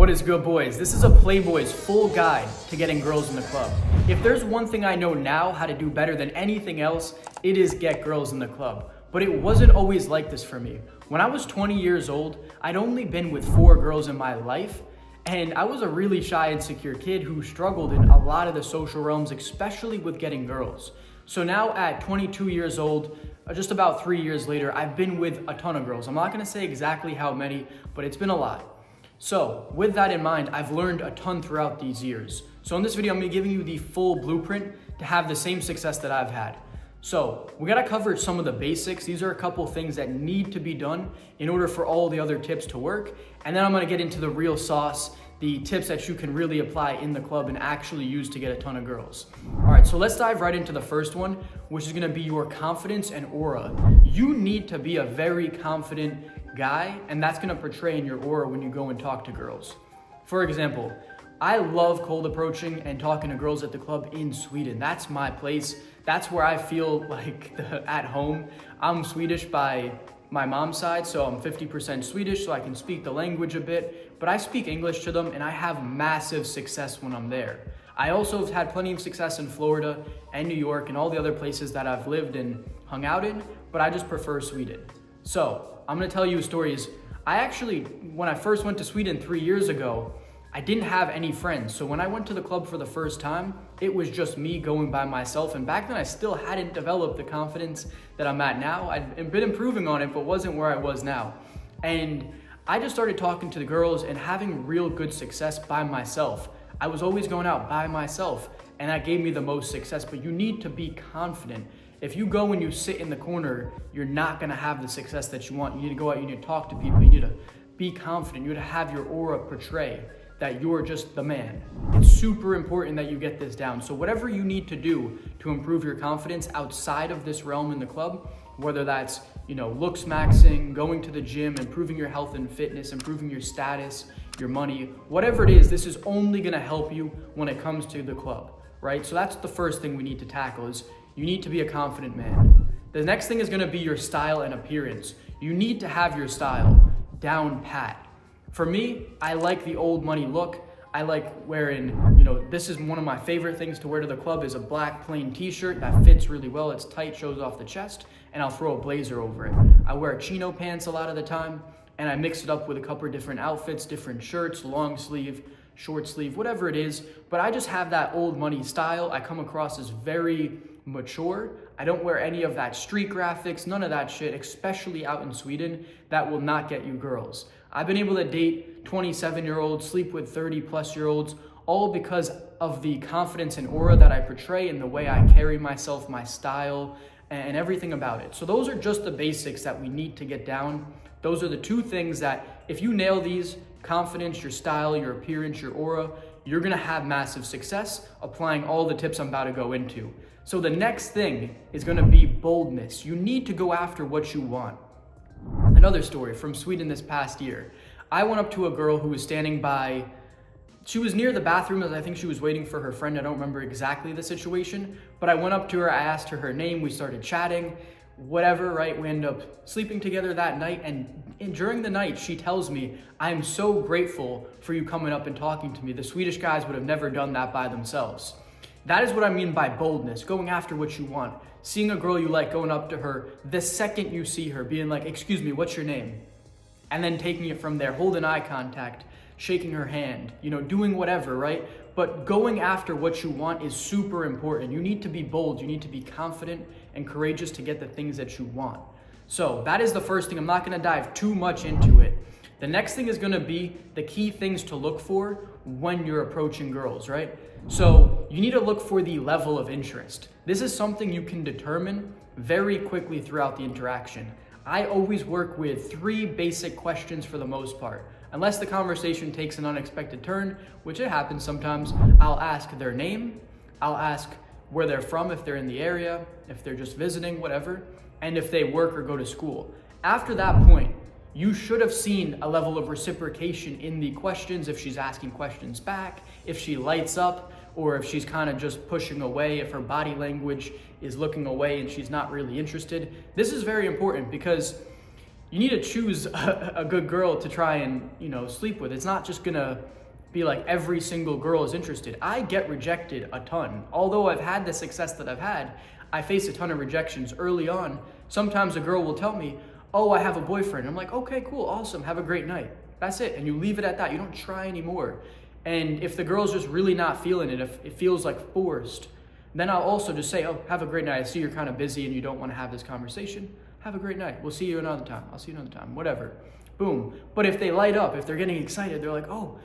What is good, boys? This is a Playboys full guide to getting girls in the club. If there's one thing I know now how to do better than anything else, it is get girls in the club. But it wasn't always like this for me. When I was 20 years old, I'd only been with 4 girls in my life, and I was a really shy, insecure kid who struggled in a lot of the social realms, especially with getting girls. So now at 22 years old, just about 3 years later, I've been with a ton of girls. I'm not gonna say exactly how many, but it's been a lot. So with that in mind, I've learned a ton throughout these years. So in this video, I'm gonna be giving you the full blueprint to have the same success that I've had. So we gotta cover some of the basics. These are a couple things that need to be done in order for all the other tips to work. And then I'm gonna get into the real sauce, the tips that you can really apply in the club and actually use to get a ton of girls. All right, so let's dive right into the first one, which is gonna be your confidence and aura. You need to be a very confident guy, and that's gonna portray in your aura when you go and talk to girls. For example, I love cold approaching and talking to girls at the club in Sweden. That's my place. That's where I feel like at home. I'm Swedish by my mom's side, so I'm 50% Swedish, so I can speak the language a bit, but I speak English to them and I have massive success when I'm there. I also have had plenty of success in Florida and New York and all the other places that I've lived and hung out in, but I just prefer Sweden. So I'm gonna tell you stories. When I first went to Sweden 3 years ago, I didn't have any friends. So when I went to the club for the first time, it was just me going by myself. And back then I still hadn't developed the confidence that I'm at now. I'd been improving on it, but wasn't where I was now. And I just started talking to the girls and having real good success by myself. I was always going out by myself, and that gave me the most success. But you need to be confident. If you go and you sit in the corner, you're not gonna have the success that you want. You need to go out, you need to talk to people, you need to be confident, you need to have your aura portray that you're just the man. It's super important that you get this down. So whatever you need to do to improve your confidence outside of this realm in the club, whether that's, looks maxing, going to the gym, improving your health and fitness, improving your status, your money, whatever it is, this is only gonna help you when it comes to the club, right? So that's the first thing we need to tackle is you need to be a confident man. The next thing is gonna be your style and appearance. You need to have your style down pat. For me, I like the old money look. I like wearing, this is one of my favorite things to wear to the club is a black plain t-shirt that fits really well. It's tight, shows off the chest, and I'll throw a blazer over it. I wear chino pants a lot of the time, and I mix it up with a couple of different outfits, different shirts, long sleeve, short sleeve, whatever it is. But I just have that old money style. I come across as very mature. I don't wear any of that street graphics, none of that shit, especially out in Sweden. That will not get you girls. I've been able to date 27-year-olds, sleep with 30-plus-year-olds, all because of the confidence and aura that I portray and the way I carry myself, my style, and everything about it. So those are just the basics that we need to get down. Those are the 2 things that if you nail these, confidence, your style, your appearance, your aura, you're gonna have massive success applying all the tips I'm about to go into. So the next thing is gonna be boldness. You need to go after what you want. Another story from Sweden this past year. I went up to a girl who was standing by, she was near the bathroom as I think she was waiting for her friend. I don't remember exactly the situation, but I went up to her, I asked her her name, we started chatting, whatever, right? We ended up sleeping together that night, and during the night, she tells me, I'm so grateful for you coming up and talking to me. The Swedish guys would have never done that by themselves. That is what I mean by boldness, going after what you want. Seeing a girl you like, going up to her the second you see her, being like, excuse me, what's your name? And then taking it from there, holding eye contact, shaking her hand, doing whatever, right? But going after what you want is super important. You need to be bold, you need to be confident and courageous to get the things that you want. So that is the first thing. I'm not gonna dive too much into it. The next thing is gonna be the key things to look for when you're approaching girls, right? So you need to look for the level of interest. This is something you can determine very quickly throughout the interaction. I always work with 3 basic questions for the most part. Unless the conversation takes an unexpected turn, which it happens sometimes, I'll ask their name, I'll ask where they're from, if they're in the area, if they're just visiting, whatever, and if they work or go to school. After that point, you should have seen a level of reciprocation in the questions, if she's asking questions back, if she lights up, or if she's kind of just pushing away, if her body language is looking away and she's not really interested. This is very important because you need to choose a good girl to try and, sleep with. It's not just gonna be like every single girl is interested. I get rejected a ton. Although I've had the success that I've had, I face a ton of rejections early on. Sometimes a girl will tell me, oh, I have a boyfriend. I'm like, okay, cool, awesome, have a great night. That's it, and you leave it at that. You don't try anymore. And if the girl's just really not feeling it, if it feels like forced, then I'll also just say, oh, have a great night. I see you're kind of busy and you don't want to have this conversation. Have a great night. We'll see you another time. I'll see you another time, whatever. Boom. But if they light up, if they're getting excited, they're like, oh,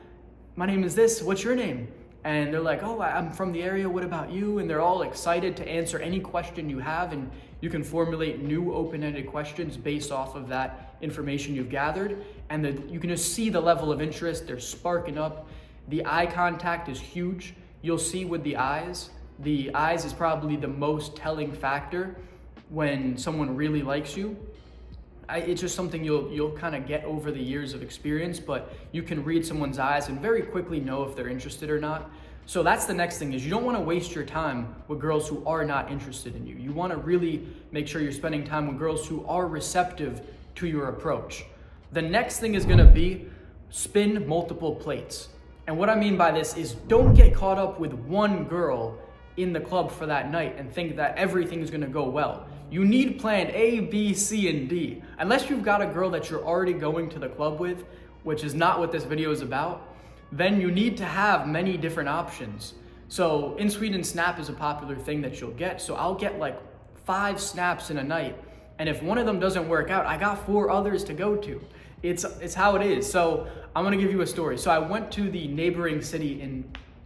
my name is this, what's your name? And they're like, oh, I'm from the area, what about you? And they're all excited to answer any question you have, and you can formulate new open-ended questions based off of that information you've gathered. And you can just see the level of interest, they're sparking up. The eye contact is huge. You'll see with the eyes is probably the most telling factor when someone really likes you. It's just something you'll kind of get over the years of experience, but you can read someone's eyes and very quickly know if they're interested or not. So that's the next thing, is you don't want to waste your time with girls who are not interested in you. You want to really make sure you're spending time with girls who are receptive to your approach. The next thing is going to be spin multiple plates. And what I mean by this is, don't get caught up with one girl in the club for that night and think that everything is going to go well. You need plan A, B, C, and D. Unless you've got a girl that you're already going to the club with, which is not what this video is about, then you need to have many different options. So in Sweden, Snap is a popular thing that you'll get. So I'll get like 5 snaps in a night. And if one of them doesn't work out, I got 4 others to go to. It's how it is. So I'm gonna give you a story. So I went to the neighboring city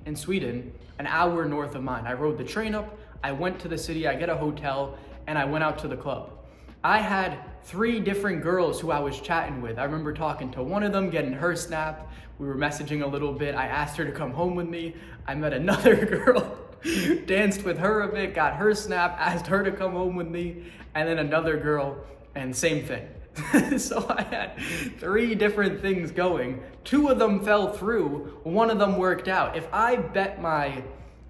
in Sweden, an hour north of mine. I rode the train up, I went to the city, I get a hotel, and I went out to the club. I had 3 different girls who I was chatting with. I remember talking to one of them, getting her snap. We were messaging a little bit. I asked her to come home with me. I met another girl, danced with her a bit, got her snap, asked her to come home with me, and then another girl, and same thing. So I had 3 different things going. 2 of them fell through, 1 of them worked out. If I bet my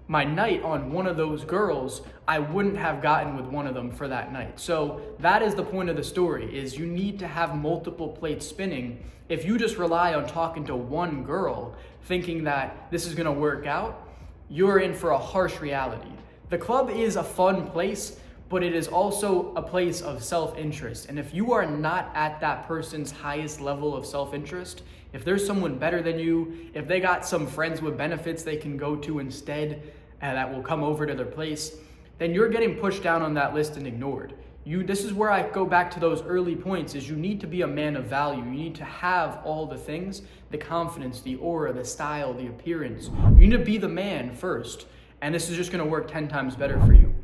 night on one of those girls, I wouldn't have gotten with one of them for that night. So that is the point of the story, is you need to have multiple plates spinning. If you just rely on talking to one girl, thinking that this is gonna work out, you're in for a harsh reality. The club is a fun place, but it is also a place of self-interest. And if you are not at that person's highest level of self-interest, if there's someone better than you, if they got some friends with benefits they can go to instead that will come over to their place, then you're getting pushed down on that list and ignored. This is where I go back to those early points, is you need to be a man of value. You need to have all the things, the confidence, the aura, the style, the appearance. You need to be the man first, and this is just gonna work 10 times better for you.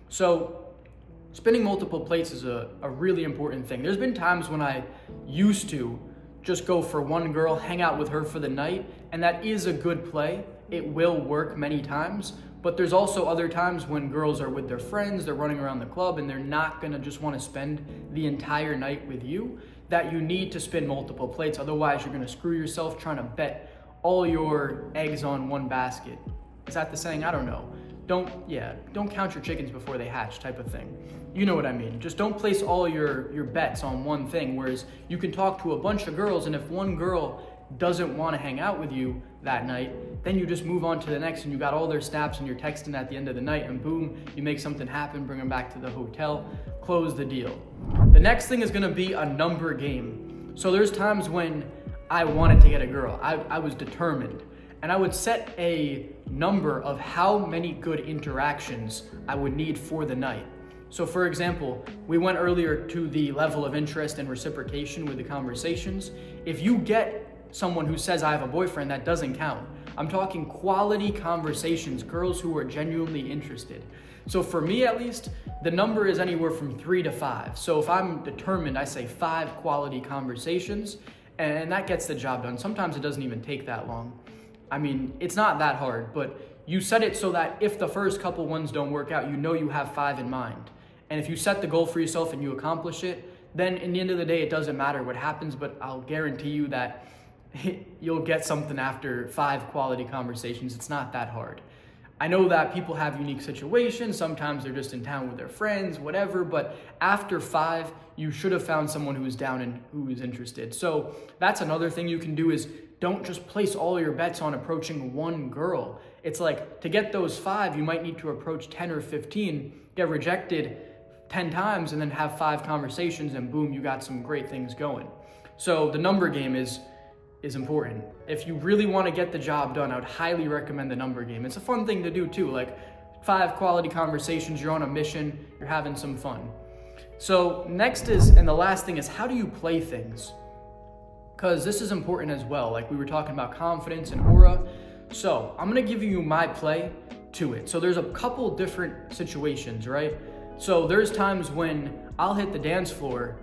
So spinning multiple plates is a really important thing. There's been times when I used to just go for one girl, hang out with her for the night, and that is a good play. It will work many times, but there's also other times when girls are with their friends, they're running around the club, and they're not gonna just wanna spend the entire night with you, that you need to spin multiple plates. Otherwise, you're gonna screw yourself trying to bet all your eggs on one basket. Is that the saying? I don't know. Don't count your chickens before they hatch type of thing. You know what I mean. Just don't place all your bets on one thing, whereas you can talk to a bunch of girls, and if one girl doesn't want to hang out with you that night, then you just move on to the next, and you got all their snaps, and you're texting at the end of the night, and boom, you make something happen, bring them back to the hotel, close the deal. The next thing is gonna be a number game. So there's times when I wanted to get a girl. I was determined. And I would set a number of how many good interactions I would need for the night. So for example, we went earlier to the level of interest and reciprocation with the conversations. If you get someone who says I have a boyfriend, that doesn't count. I'm talking quality conversations, girls who are genuinely interested. So for me at least, the number is anywhere from 3 to 5. So if I'm determined, I say 5 quality conversations, and that gets the job done. Sometimes it doesn't even take that long. I mean, it's not that hard, but you set it so that if the first couple ones don't work out, you know you have 5 in mind. And if you set the goal for yourself and you accomplish it, then in the end of the day, it doesn't matter what happens, but I'll guarantee you that you'll get something after 5 quality conversations. It's not that hard. I know that people have unique situations. Sometimes they're just in town with their friends, whatever. But after 5, you should have found someone who's down and who is interested. So that's another thing you can do is don't just place all your bets on approaching one girl. It's like to get those 5, you might need to approach 10 or 15, get rejected 10 times, and then have 5 conversations, and boom, you got some great things going. So the number game is important. If you really want to get the job done, I would highly recommend the number game. It's a fun thing to do too, like 5 quality conversations, you're on a mission, you're having some fun. So next is, and the last thing is, how do you play things? Because this is important as well. Like we were talking about confidence and aura. So I'm gonna give you my play to it. So there's a couple different situations, right? So there's times when I'll hit the dance floor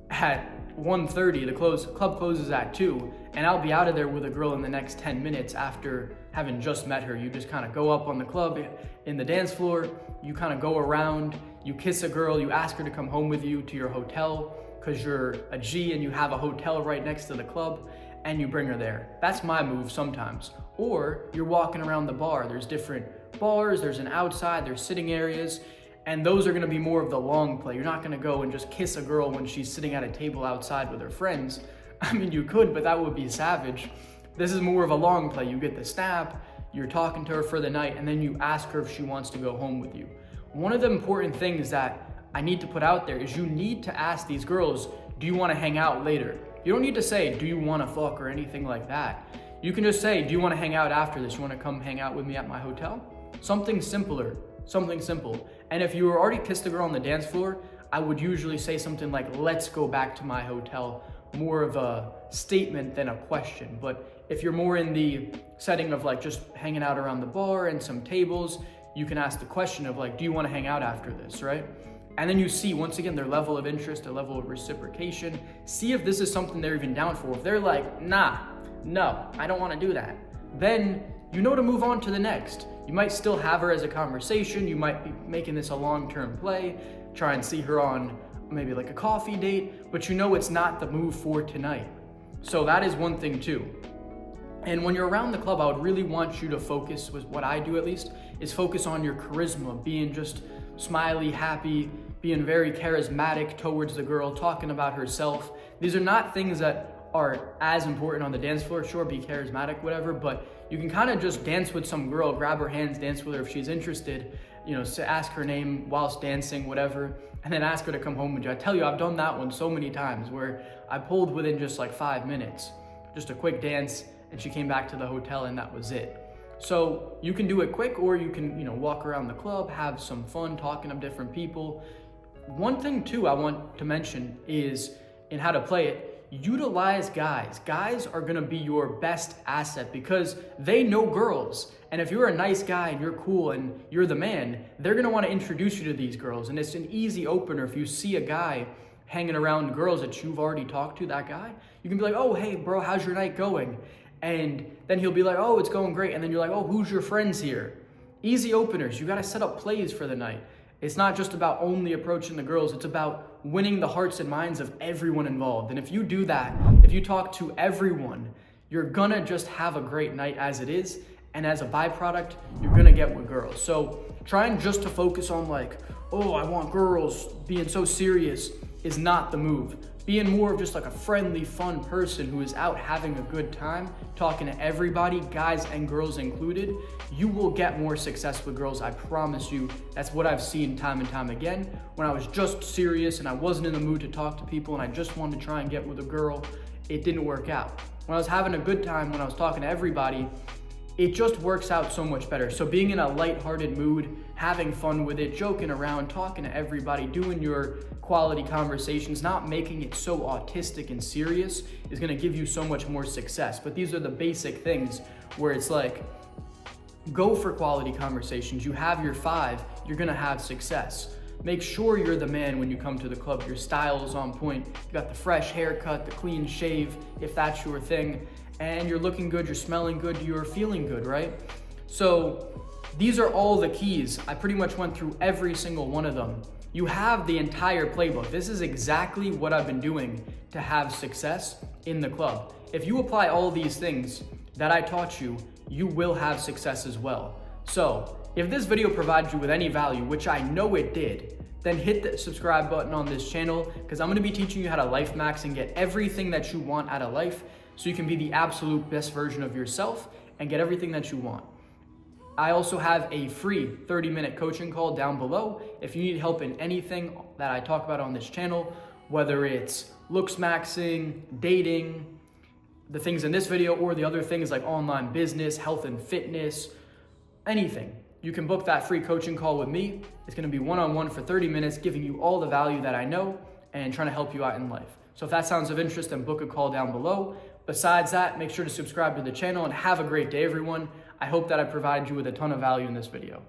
at 1:30, the club closes at 2, and I'll be out of there with a girl in the next 10 minutes after having just met her. You just kind of go up on the club in the dance floor, you kind of go around, you kiss a girl, you ask her to come home with you to your hotel because you're a G and you have a hotel right next to the club, and you bring her there. That's my move sometimes. Or you're walking around the bar. There's different bars, there's an outside, there's sitting areas, and those are gonna be more of the long play. You're not gonna go and just kiss a girl when she's sitting at a table outside with her friends. I mean, you could, but that would be savage. This is more of a long play. You get the snap, you're talking to her for the night, and then you ask her if she wants to go home with you. One of the important things that I need to put out there is you need to ask these girls, do you wanna hang out later? You don't need to say, do you wanna fuck or anything like that. You can just say, do you wanna hang out after this? You wanna come hang out with me at my hotel? Something simpler, something simple. And if you already kissed a girl on the dance floor, I would usually say something like, let's go back to my hotel. More of a statement than a question. But if you're more in the setting of like just hanging out around the bar and some tables, you can ask the question of like, do you want to hang out after this, right? And then you see, once again, their level of interest, their level of reciprocation. See if this is something they're even down for. If they're like, nah, no, I don't want to do that, then you know to move on to the next. You might still have her as a conversation. You might be making this a long-term play, try and see her on maybe like a coffee date, but you know it's not the move for tonight. So that is one thing too. And when you're around the club, I would really want you to focus, with what I do at least, is focus on your charisma, being just smiley, happy, being very charismatic towards the girl, talking about herself. These are not things that are as important on the dance floor. Sure, be charismatic, whatever, but you can kind of just dance with some girl, grab her hands, dance with her if she's interested, you know, ask her name whilst dancing, whatever, and then ask her to come home with you. I tell you, I've done that one so many times where I pulled within just like 5 minutes, just a quick dance, and she came back to the hotel and that was it. So you can do it quick, or you can, you know, walk around the club, have some fun, talking to different people. One thing too I want to mention is in how to play it, utilize guys. Guys are gonna be your best asset because they know girls. And if you're a nice guy and you're cool and you're the man, they're gonna wanna introduce you to these girls. And it's an easy opener. If you see a guy hanging around girls that you've already talked to, that guy, you can be like, oh, hey bro, how's your night going? And then he'll be like, oh, it's going great. And then you're like, oh, who's your friends here? Easy openers. You gotta set up plays for the night. It's not just about only approaching the girls, it's about winning the hearts and minds of everyone involved. And if you do that, if you talk to everyone, you're gonna just have a great night as it is. And as a byproduct, you're gonna get with girls. So trying just to focus on like, oh, I want girls, being so serious is not the move. Being more of just like a friendly, fun person who is out having a good time, talking to everybody, guys and girls included, you will get more success with girls, I promise you. That's what I've seen time and time again. When I was just serious and I wasn't in the mood to talk to people and I just wanted to try and get with a girl, it didn't work out. When I was having a good time, when I was talking to everybody, it just works out so much better. So being in a lighthearted mood, having fun with it, joking around, talking to everybody, doing your quality conversations, not making it so autistic and serious is gonna give you so much more success. But these are the basic things where it's like, go for quality conversations. You have your 5, you're gonna have success. Make sure you're the man when you come to the club. Your style is on point. You got the fresh haircut, the clean shave, if that's your thing. And you're looking good, you're smelling good, you're feeling good, right? So these are all the keys. I pretty much went through every single one of them. You have the entire playbook. This is exactly what I've been doing to have success in the club. If you apply all these things that I taught you, you will have success as well. So If this video provided you with any value, which I know it did, then hit the subscribe button on this channel, because I'm gonna be teaching you how to life max and get everything that you want out of life so you can be the absolute best version of yourself and get everything that you want. I also have a free 30-minute coaching call down below if you need help in anything that I talk about on this channel, whether it's looks maxing, dating, the things in this video, or the other things like online business, health and fitness, anything. You can book that free coaching call with me. It's gonna be one-on-one for 30 minutes, giving you all the value that I know and trying to help you out in life. So if that sounds of interest, then book a call down below. Besides that, make sure to subscribe to the channel and have a great day, everyone. I hope that I provided you with a ton of value in this video.